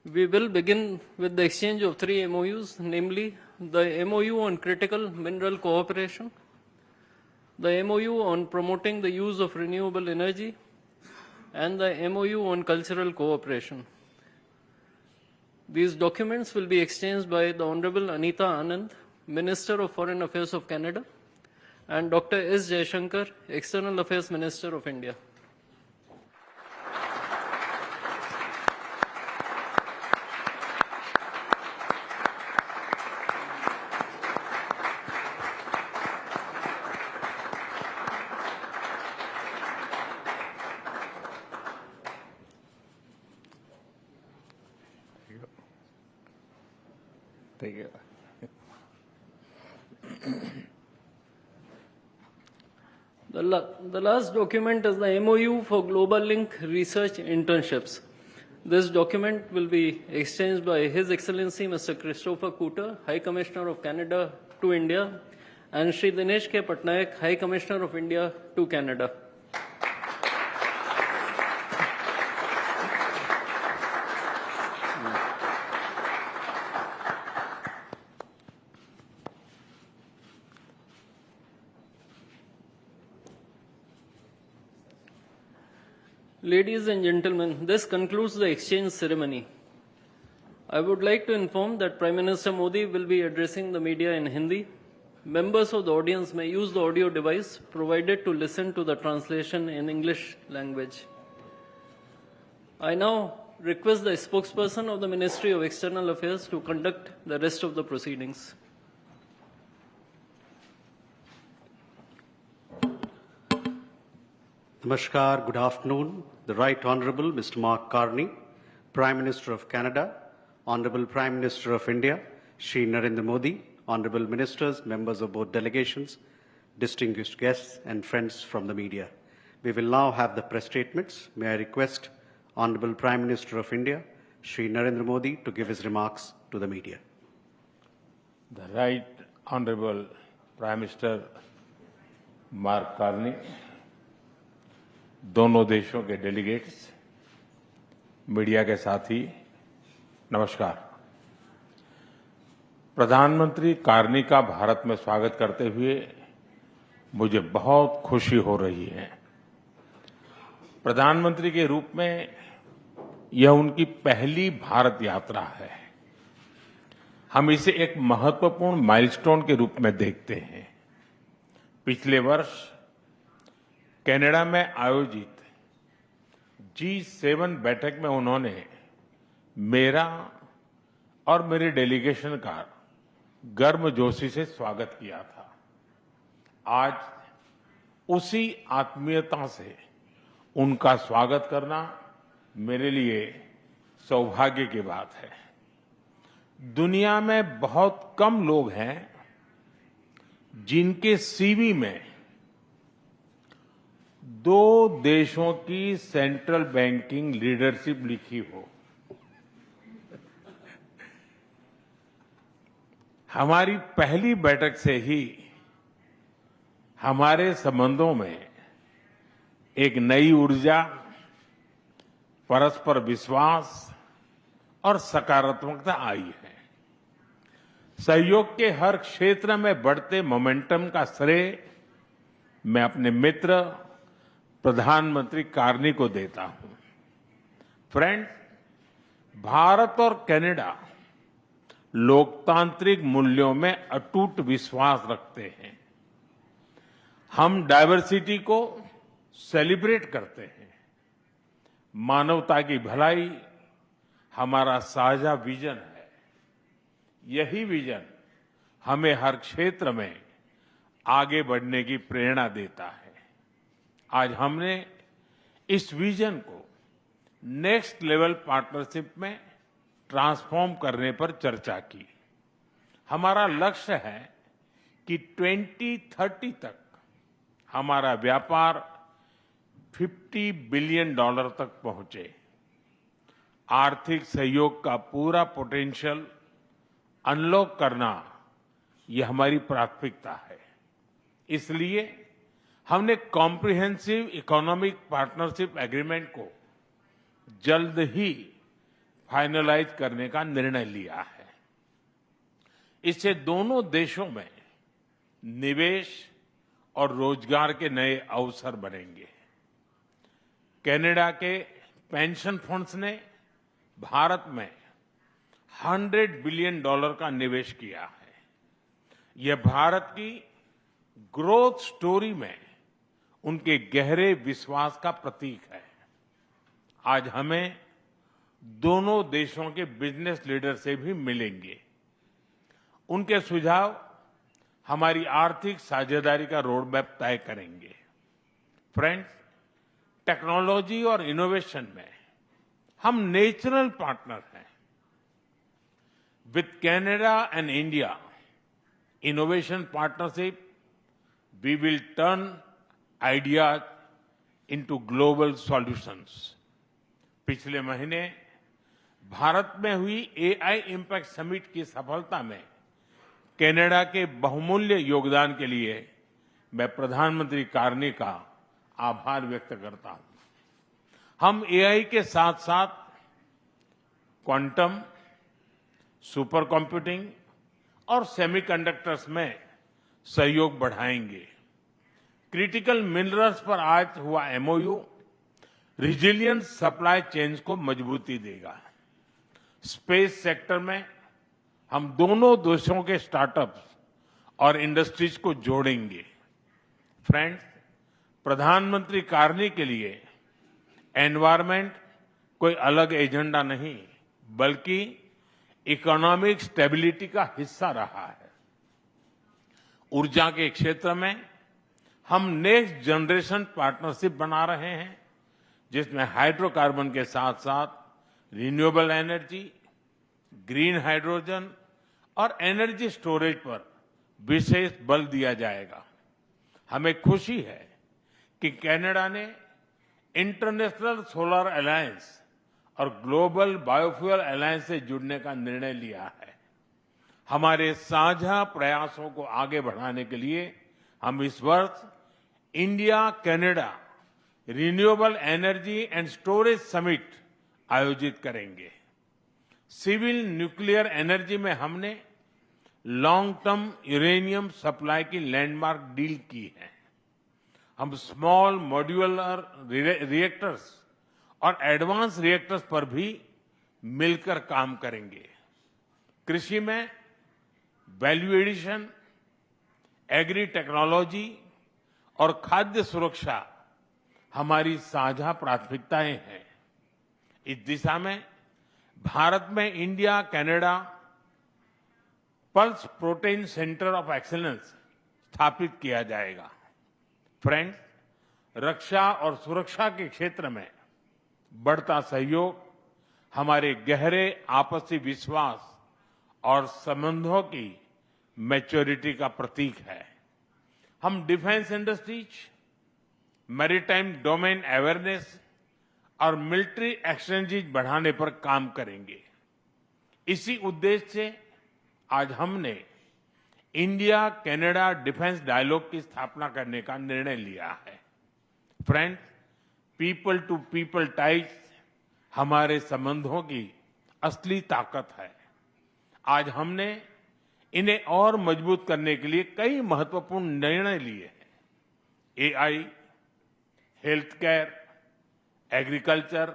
We will begin with the exchange of 3 MoUs, namely the MoU on critical mineral cooperation, the MoU on promoting the use of renewable energy, and the MoU on cultural cooperation. These documents will be exchanged by the Honorable Anita Anand, Minister of Foreign Affairs of Canada, and Dr. S. Jaishankar, External Affairs Minister of India. Thank you. The last document is the MoU for Global Link Research Internships. This document will be exchanged by His Excellency Mr. Christopher Cooter, High Commissioner of Canada to India, and Shri Dinesh K. Patnaik, High Commissioner of India to Canada. Ladies and gentlemen, this concludes the exchange ceremony. I would like to inform that Prime Minister Modi will be addressing the media in Hindi. Members of the audience may use the audio device provided to listen to the translation in English language. I now request the spokesperson of the Ministry of External Affairs to conduct the rest of the proceedings. Namaskar, good afternoon. The Right Honourable Mr. Mark Carney, Prime Minister of Canada, Honourable Prime Minister of India, Shri Narendra Modi, Honourable Ministers, members of both delegations, distinguished guests and friends from the media. We will now have the press statements. May I request Honourable Prime Minister of India, Shri Narendra Modi, to give his remarks to the media. The Right Honourable Prime Minister Mark Carney, दोनों देशों के delegates, media के साथी, नमस्कार। प्रधानमंत्री Carney का भारत में स्वागत करते हुए मुझे बहुत खुशी हो रही है। प्रधानमंत्री के रूप में यह उनकी पहली भारत यात्रा है। हम इसे एक महत्वपूर्ण माइलस्टोन के रूप में देखते हैं। पिछले वर्ष कनाडा में आयोजित G7 बैठक में उन्होंने मेरा और मेरे डेलीगेशन का गर्मजोशी से स्वागत किया था। आज उसी आत्मीयता से उनका स्वागत करना मेरे लिए सौभाग्य की बात है। दुनिया में बहुत कम लोग हैं जिनके सीवी में 2 देशों की सेंट्रल बैंकिंग लीडरशिप लिखी हो। हमारी पहली बैठक से ही हमारे संबंधों में एक नई ऊर्जा, परस्पर विश्वास और सकारात्मकता आई है। सहयोग के हर क्षेत्र में बढ़ते मोमेंटम का श्रेय मैं अपने मित्र प्रधानमंत्री कार्नी को देता हूं। फ्रेंड्स, भारत और कनाडा लोकतांत्रिक मूल्यों में अटूट विश्वास रखते हैं। हम डायवर्सिटी को सेलिब्रेट करते हैं। मानवता की भलाई हमारा साझा विजन है। यही विजन हमें हर क्षेत्र में आगे बढ़ने की प्रेरणा देता है। आज हमने इस विजन को नेक्स्ट लेवल पार्टनरशिप में ट्रांसफॉर्म करने पर चर्चा की। हमारा लक्ष्य है कि 2030 तक हमारा व्यापार $50 बिलियन तक पहुंचे। आर्थिक सहयोग का पूरा पोटेंशियल अनलॉक करना यह हमारी प्राथमिकता है। इसलिए हमने कॉम्प्रिहेंसिव इकोनॉमिक पार्टनरशिप एग्रीमेंट को जल्द ही फाइनलाइज करने का निर्णय लिया है। इससे दोनों देशों में निवेश और रोजगार के नए अवसर बनेंगे। कनाडा के पेंशन फंड्स ने भारत में $100 बिलियन का निवेश किया है। यह भारत की ग्रोथ स्टोरी में उनके गहरे विश्वास का प्रतीक है। आज हमें दोनों देशों के बिजनेस लीडर से भी मिलेंगे। उनके सुझाव हमारी आर्थिक साझेदारी का रोड मैप तय करेंगे। फ्रेंड्स, टेक्नोलॉजी और इनोवेशन में हम नेचुरल पार्टनर हैं। With Canada and India innovation partnership we will turn ideas into global solutions। पिछले महीने भारत में हुई AI इम्पैक्ट समिट की सफलता में कनाडा के बहुमूल्य योगदान के लिए मैं प्रधानमंत्री कार्नी का आभार व्यक्त करता हूं। हम AI के साथ साथ क्वांटम, सुपर कंप्यूटिंग और सेमीकंडक्टर्स में सहयोग बढ़ाएंगे। क्रिटिकल मिनरल्स पर आज हुआ MoU रिजिलियंट सप्लाई चेन्स को मजबूती देगा। स्पेस सेक्टर में हम दोनों देशों के स्टार्टअप्स और इंडस्ट्रीज को जोड़ेंगे। फ्रेंड्स, प्रधानमंत्री कार्नी के लिए एनवायरनमेंट कोई अलग एजेंडा नहीं, बल्कि इकोनॉमिक स्टेबिलिटी का हिस्सा रहा है। ऊर्जा के क्षेत्र में हम नेक्स्ट जनरेशन पार्टनरशिप बना रहे हैं, जिसमें हाइड्रोकार्बन के साथ साथ रिन्यूएबल एनर्जी, ग्रीन हाइड्रोजन और एनर्जी स्टोरेज पर विशेष बल दिया जाएगा। हमें खुशी है कि कनाडा ने इंटरनेशनल सोलर अलायंस और ग्लोबल बायोफ्यूल अलायंस से जुड़ने का निर्णय लिया है। हमारे साझा प्रयासों को आगे बढ़ाने के लिए हम इस वर्ष India Canada renewable energy and storage summit आयोजित करेंगे। सिविल न्यूक्लियर एनर्जी में हमने लॉन्ग टर्म यूरेनियम सप्लाई की लैंडमार्क डील की है। हम स्मॉल मॉड्यूलर रिएक्टर्स और एडवांस रिएक्टर्स पर भी मिलकर काम करेंगे। कृषि में वैल्यू एडिशन, एग्री टेक्नोलॉजी और खाद्य सुरक्षा हमारी साझा प्राथमिकताएं हैं। इस दिशा में भारत में India Canada pulse protein centre of excellence स्थापित किया जाएगा। फ्रेंड्स, रक्षा और सुरक्षा के क्षेत्र में बढ़ता सहयोग हमारे गहरे आपसी विश्वास और संबंधों की मैच्योरिटी का प्रतीक है। हम defence industries, maritime domain awareness और मिलिट्री एक्सचेंजेज बढ़ाने पर काम करेंगे। इसी उद्देश्य से आज हमने इंडिया कनाडा डिफेंस डायलॉग की स्थापना करने का निर्णय लिया है। Friends, people to people ties हमारे संबंधों की असली ताकत है। आज हमने इन्हें और मजबूत करने के लिए कई महत्वपूर्ण निर्णय लिए हैं। AI, हेल्थ केयर, एग्रीकल्चर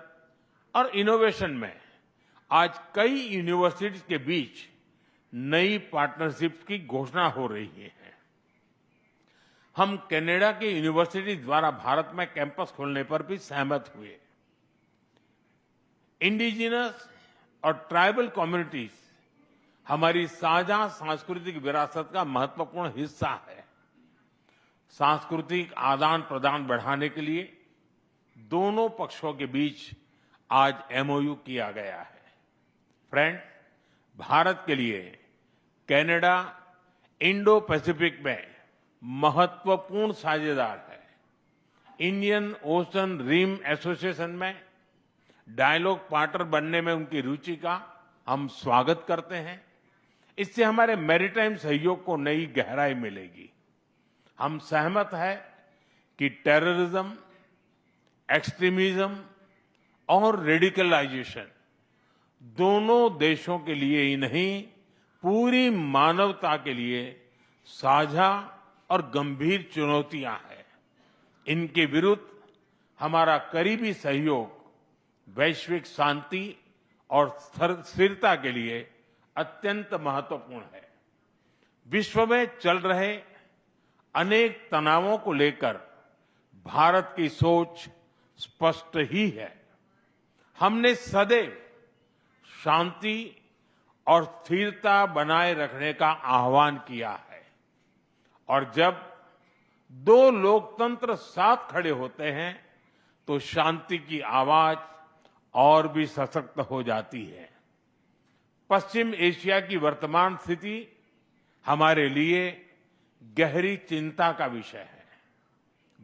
और इनोवेशन में आज कई यूनिवर्सिटीज के बीच नई पार्टनरशिप की घोषणा हो रही है। हम कनाडा की यूनिवर्सिटी द्वारा भारत में कैंपस खोलने पर भी सहमत हुए। इंडिजिनस और ट्राइबल कम्युनिटीज हमारी साझा सांस्कृतिक विरासत का महत्वपूर्ण हिस्सा है। सांस्कृतिक आदान प्रदान बढ़ाने के लिए दोनों पक्षों के बीच आज MoU किया गया है। फ्रेंड्स, भारत के लिए कनाडा इंडो पैसिफिक में महत्वपूर्ण साझेदार है। इंडियन ओशन रिम एसोसिएशन में डायलॉग पार्टनर बनने में उनकी रुचि का हम स्वागत करते हैं। इससे हमारे मैरीटाइम सहयोग को नई गहराई मिलेगी। हम सहमत हैं कि टेररिज्म, एक्सट्रीमिज्म और रेडिकलाइजेशन दोनों देशों के लिए ही नहीं, पूरी मानवता के लिए साझा और गंभीर चुनौतियां हैं। इनके विरुद्ध हमारा करीबी सहयोग वैश्विक शांति और स्थिरता के लिए अत्यंत महत्वपूर्ण है। विश्व में चल रहे अनेक तनावों को लेकर भारत की सोच स्पष्ट ही है। हमने सदैव शांति और स्थिरता बनाए रखने का आह्वान किया है और जब दो लोकतंत्र साथ खड़े होते हैं तो शांति की आवाज और भी सशक्त हो जाती है। पश्चिम एशिया की वर्तमान स्थिति हमारे लिए गहरी चिंता का विषय है।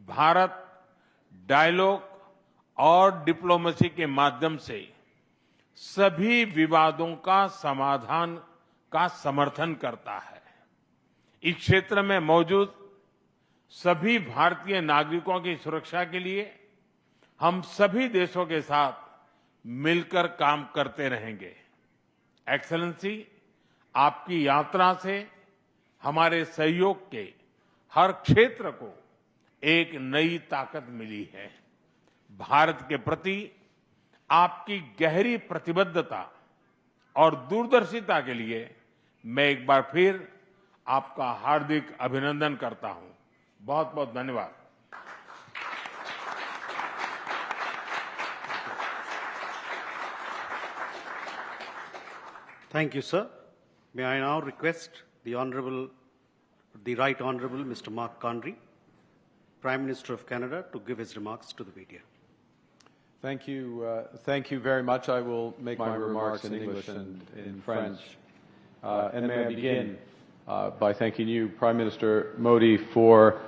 भारत डायलॉग और डिप्लोमेसी के माध्यम से सभी विवादों का समाधान का समर्थन करता है। इस क्षेत्र में मौजूद सभी भारतीय नागरिकों की सुरक्षा के लिए हम सभी देशों के साथ मिलकर काम करते रहेंगे। एक्सेलेंसी, आपकी यात्रा से हमारे सहयोग के हर क्षेत्र को एक नई ताकत मिली है। भारत के प्रति आपकी गहरी प्रतिबद्धता और दूरदर्शिता के लिए मैं एक बार फिर आपका हार्दिक अभिनंदन करता हूं। बहुत बहुत धन्यवाद। Thank you, sir. May I now request the Right Honourable Mr. Mark Carney, Prime Minister of Canada, to give his remarks to the media. Thank you very much. I will make my remarks in English and in French. And may I begin by thanking you, Prime Minister Modi, for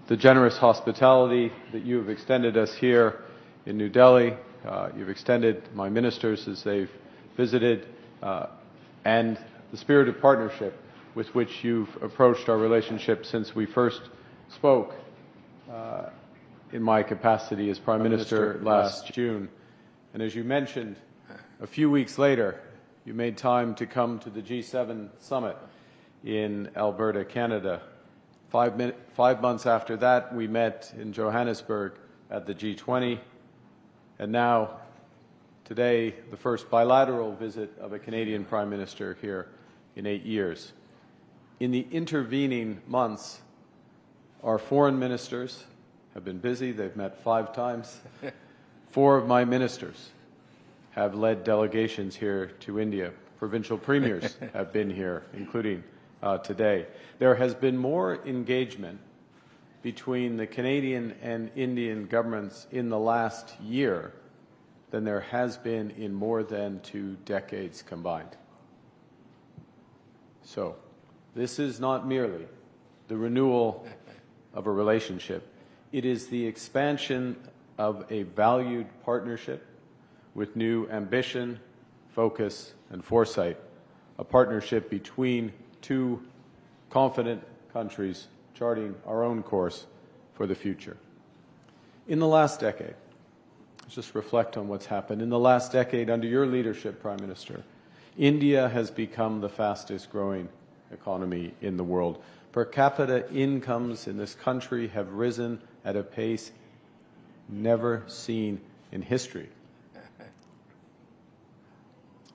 the generous hospitality that you have extended us here in New Delhi. You've extended my ministers as they've visited, and the spirit of partnership with which you've approached our relationship since we first spoke in my capacity as Prime Minister last June. And as you mentioned, a few weeks later, you made time to come to the G7 summit in Alberta, Canada. 5 months after that, we met in Johannesburg at the G20. And now, today, the first bilateral visit of a Canadian Prime Minister here in 8 years. In the intervening months, our foreign ministers have been busy. They've met 5 times. 4 of my ministers have led delegations here to India. Provincial premiers have been here, including today. There has been more engagement between the Canadian and Indian governments in the last year than there has been in more than 2 decades combined. So, this is not merely the renewal of a relationship. It is the expansion of a valued partnership with new ambition, focus, and foresight, a partnership between 2 confident countries charting our own course for the future. In the last decade, let's just reflect on what's happened. In the last decade, under your leadership, Prime Minister, India has become the fastest growing economy in the world. Per capita incomes in this country have risen at a pace never seen in history,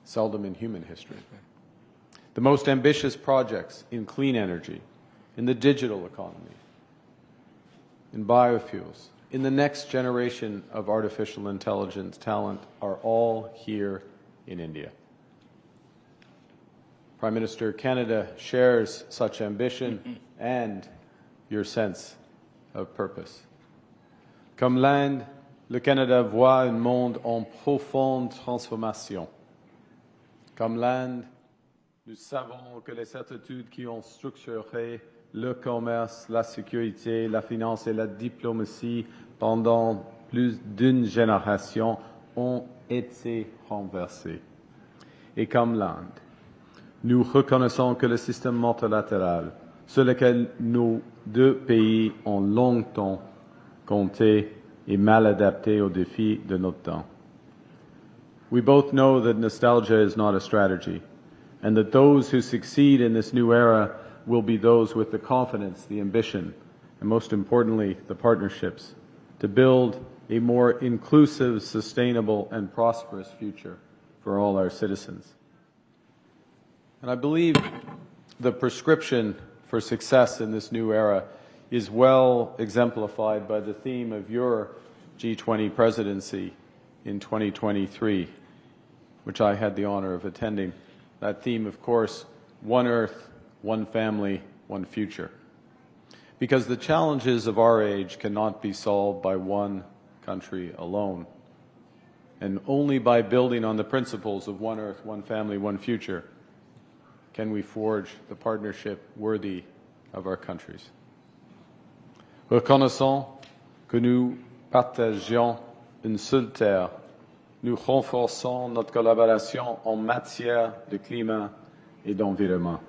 seldom in human history. The most ambitious projects in clean energy, in the digital economy, in biofuels, in the next generation of artificial intelligence talent are all here in India. Prime Minister, Canada shares such ambition and your sense of purpose. Comme l'Inde, le Canada voit un monde en profonde transformation. Comme l'Inde, nous savons que les certitudes qui ont structuré le commerce, la sécurité, la finance et la diplomatie pendant plus d'une génération ont été renversées. Et comme l'Inde, nous reconnaissons que le système multilatéral sur lequel nos 2 pays ont longtemps compté est mal adapté aux défis de notre temps. We both know that nostalgia is not a strategy, and that those who succeed in this new era will be those with the confidence, the ambition, and most importantly, the partnerships to build a more inclusive, sustainable, and prosperous future for all our citizens. And I believe the prescription for success in this new era is well exemplified by the theme of your G20 presidency in 2023, which I had the honor of attending. That theme, of course, one Earth, one family, one future. Because the challenges of our age cannot be solved by one country alone. And only by building on the principles of one Earth, one family, one future can we forge the partnership worthy of our countries. Reconnaissant que nous partagions une seule terre, nous renforçons notre collaboration en matière de climat et d'environnement.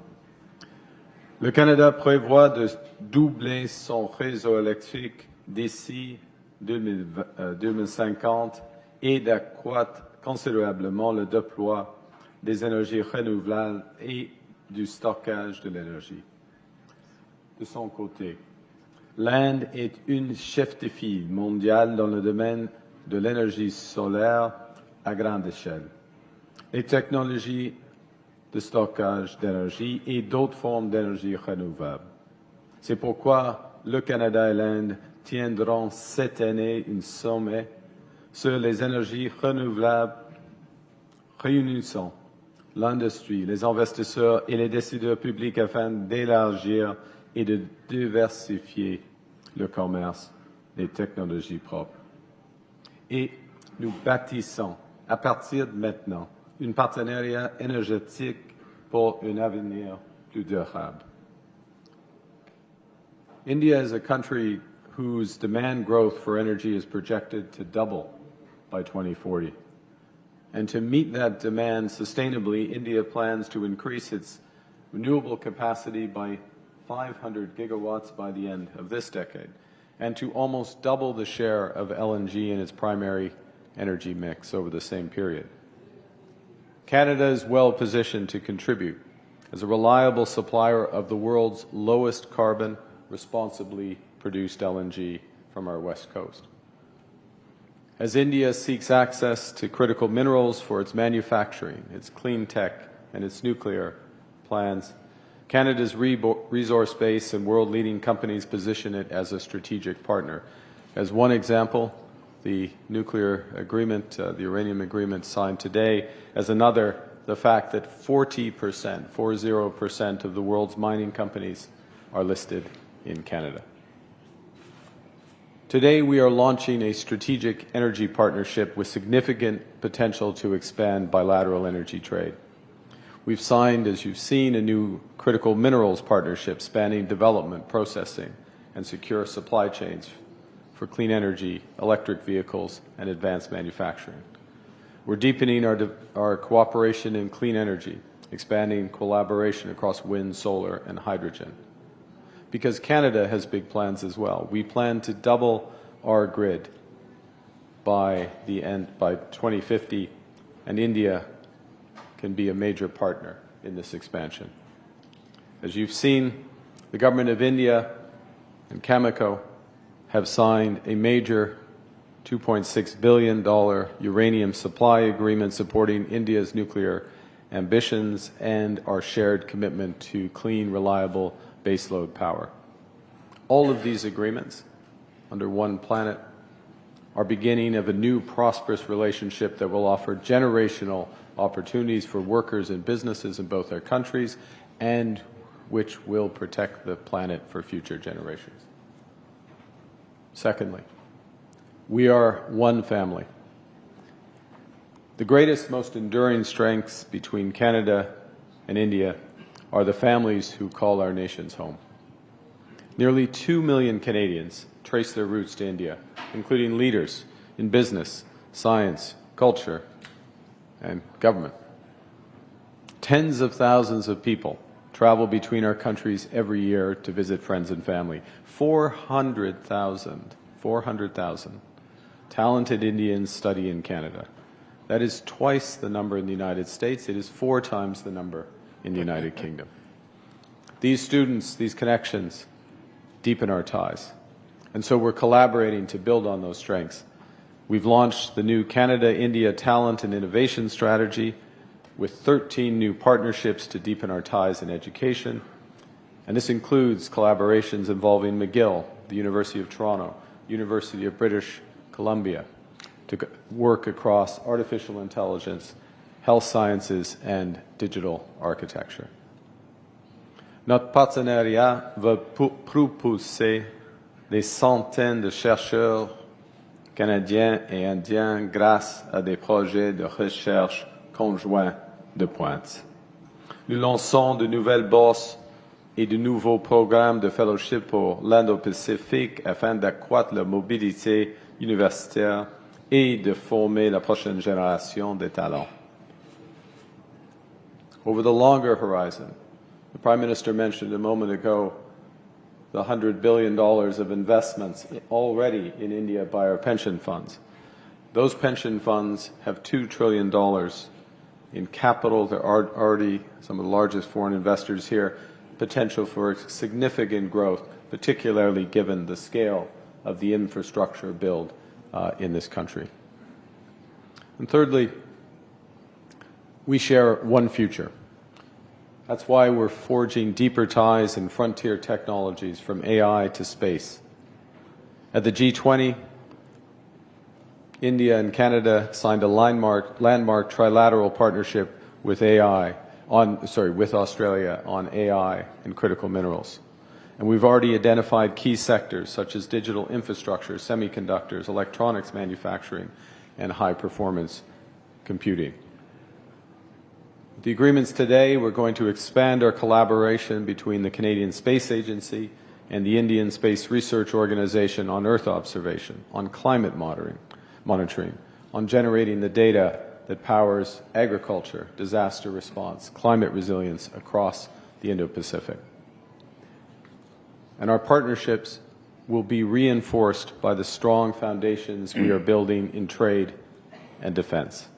Le Canada prévoit de doubler son réseau électrique d'ici 2050 et d'accroître considérablement le déploiement des énergies renouvelables et du stockage de l'énergie. De son côté, l'Inde est une chef de file mondiale dans le domaine de l'énergie solaire à grande échelle. Les technologies de stockage d'énergie et d'autres formes d'énergie renouvelable. C'est pourquoi le Canada et l'Inde tiendront cette année un sommet sur les énergies renouvelables réunissant l'industrie, les investisseurs et les décideurs publics afin d'élargir et de diversifier le commerce des technologies propres. Et nous bâtissons, à partir de maintenant, un partenariat énergétique pour un avenir plus durable. India is a country whose demand growth for energy is projected to double by 2040. And to meet that demand sustainably, India plans to increase its renewable capacity by 500 gigawatts by the end of this decade, and to almost double the share of LNG in its primary energy mix over the same period. Canada is well positioned to contribute as a reliable supplier of the world's lowest carbon, responsibly produced LNG from our west coast. As India seeks access to critical minerals for its manufacturing, its clean tech, and its nuclear plans, Canada's resource base and world-leading companies position it as a strategic partner. As one example, the nuclear agreement, the uranium agreement signed today. As another, the fact that 40% of the world's mining companies are listed in Canada. Today, we are launching a strategic energy partnership with significant potential to expand bilateral energy trade. We've signed, as you've seen, a new critical minerals partnership spanning development, processing, and secure supply chains for clean energy, electric vehicles, and advanced manufacturing. We're deepening our cooperation in clean energy, expanding collaboration across wind, solar, and hydrogen. Because Canada has big plans as well. We plan to double our grid by 2050, and India can be a major partner in this expansion. As you've seen, the government of India and Cameco have signed a major $2.6 billion uranium supply agreement supporting India's nuclear ambitions and our shared commitment to clean, reliable baseload power. All of these agreements, under one planet, are beginning of a new prosperous relationship that will offer generational opportunities for workers and businesses in both our countries, and which will protect the planet for future generations. Secondly, we are one family. The greatest, most enduring strengths between Canada and India are the families who call our nations home. Nearly 2 million Canadians trace their roots to India, including leaders in business, science, culture, and government. Tens of thousands of people travel between our countries every year to visit friends and family. 400,000 talented Indians study in Canada. That is twice the number in the United States. It is 4 times the number in the United Kingdom. These students, these connections, deepen our ties. And so we're collaborating to build on those strengths. We've launched the new Canada-India Talent and Innovation Strategy with 13 new partnerships to deepen our ties in education. And this includes collaborations involving McGill, the University of Toronto, University of British Columbia, to work across artificial intelligence, health sciences, and digital architecture. Notre partenariat va propulser des centaines de chercheurs canadiens et indiens grâce à des projets de recherche conjoints de pointe. Nous lançons de nouvelles bourses et de nouveaux programmes de fellowship pour l'Indo-Pacifique afin d'accroître la mobilité universitaire et de former la prochaine génération de talents. Over the longer horizon, the Prime Minister mentioned a moment ago the $100 billion of investments already in India by our pension funds. Those pension funds have $2 trillion in capital. There are already some of the largest foreign investors here, potential for significant growth, particularly given the scale of the infrastructure build in this country. And thirdly, we share one future. That's why we're forging deeper ties in frontier technologies from AI to space. At the G20, India and Canada signed a landmark trilateral partnership with with Australia on AI and critical minerals. And we've already identified key sectors such as digital infrastructure, semiconductors, electronics manufacturing, and high-performance computing. With the agreements today, we're going to expand our collaboration between the Canadian Space Agency and the Indian Space Research Organization on Earth observation, on climate monitoring, on generating the data that powers agriculture, disaster response, climate resilience across the Indo-Pacific. And our partnerships will be reinforced by the strong foundations we are building in trade and defense.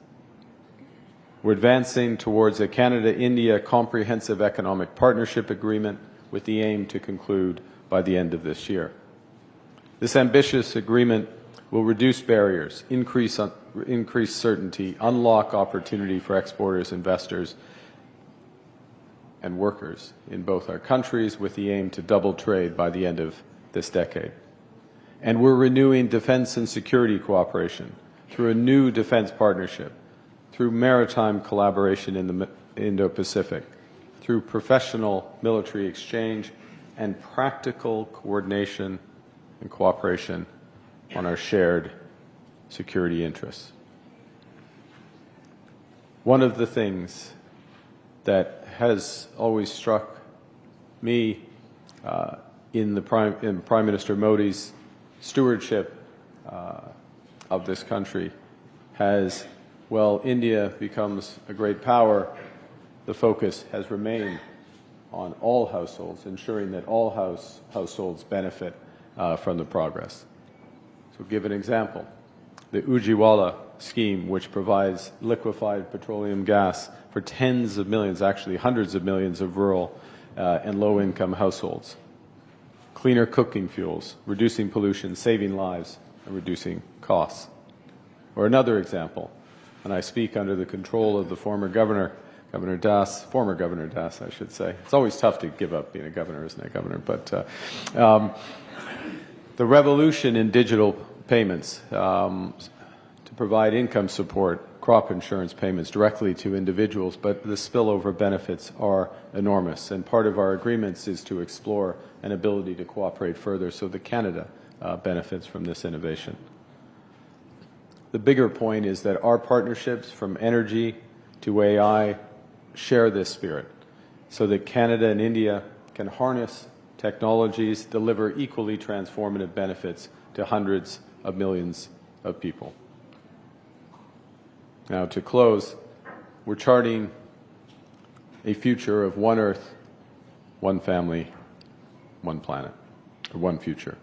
We're advancing towards a Canada-India Comprehensive Economic Partnership Agreement with the aim to conclude by the end of this year. This ambitious agreement will reduce barriers, increase certainty, unlock opportunity for exporters, investors, and workers in both our countries with the aim to double trade by the end of this decade. And we're renewing defense and security cooperation through a new defense partnership, through maritime collaboration in the Indo-Pacific, through professional military exchange, and practical coordination and cooperation on our shared security interests. One of the things that has always struck me in Prime Minister Modi's stewardship of this country has, well, India becomes a great power, the focus has remained on all households, ensuring that all households benefit from the progress. So give an example. The Ujjiwala scheme, which provides liquefied petroleum gas for tens of millions, actually hundreds of millions of rural and low-income households. Cleaner cooking fuels, reducing pollution, saving lives, and reducing costs. Or another example, and I speak under the control of the former Governor Das, I should say. It's always tough to give up being a governor, isn't it, Governor? But the revolution in digital payments to provide income support, crop insurance payments directly to individuals, but the spillover benefits are enormous. And part of our agreements is to explore an ability to cooperate further so that Canada benefits from this innovation. The bigger point is that our partnerships from energy to AI share this spirit so that Canada and India can harness technologies, deliver equally transformative benefits to hundreds of millions of people. Now, to close, we're charting a future of one Earth, one family, one planet, or one future.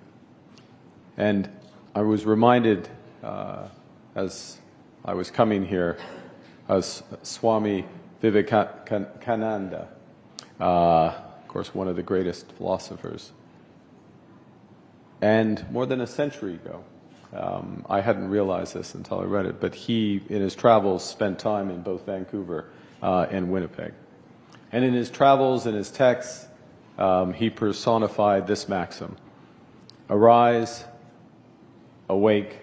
And I was reminded, as I was coming here as Swami Vivekananda, of course, one of the greatest philosophers. And more than a century ago, I hadn't realized this until I read it, but he, in his travels, spent time in both Vancouver and Winnipeg. And in his travels and his texts, he personified this maxim: arise, awake,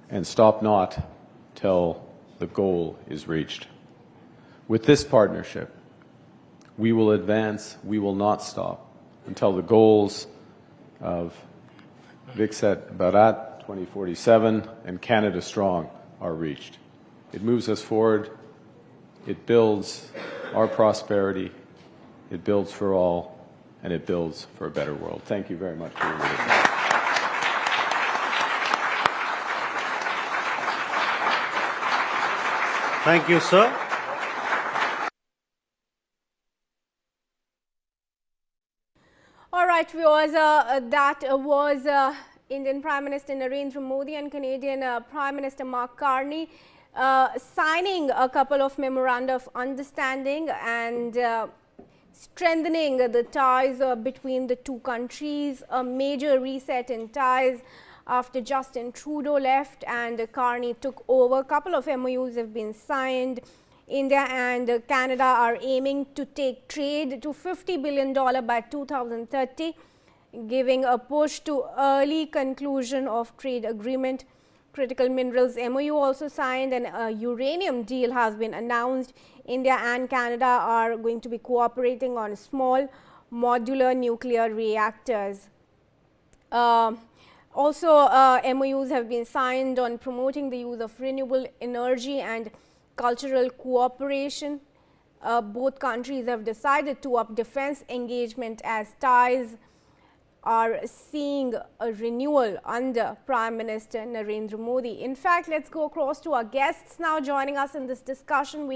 and stop not till the goal is reached. With this partnership, we will advance, we will not stop until the goals of Viksit Bharat 2047 and Canada Strong are reached. It moves us forward, it builds our prosperity, it builds for all, and it builds for a better world. Thank you very much for your listening. Thank you, sir. All right, viewers, that was Indian Prime Minister Narendra Modi and Canadian Prime Minister Mark Carney signing a couple of Memoranda of Understanding and strengthening the ties between the two countries, a major reset in ties after Justin Trudeau left and Carney took over. A couple of MoUs have been signed. India and Canada are aiming to take trade to $50 billion by 2030, giving a push to early conclusion of trade agreement. Critical minerals MoU also signed and a uranium deal has been announced. India and Canada are going to be cooperating on small modular nuclear reactors. Also, MoUs have been signed on promoting the use of renewable energy and cultural cooperation. Both countries have decided to up defense engagement as ties are seeing a renewal under Prime Minister Narendra Modi. In fact, let's go across to our guests now joining us in this discussion. We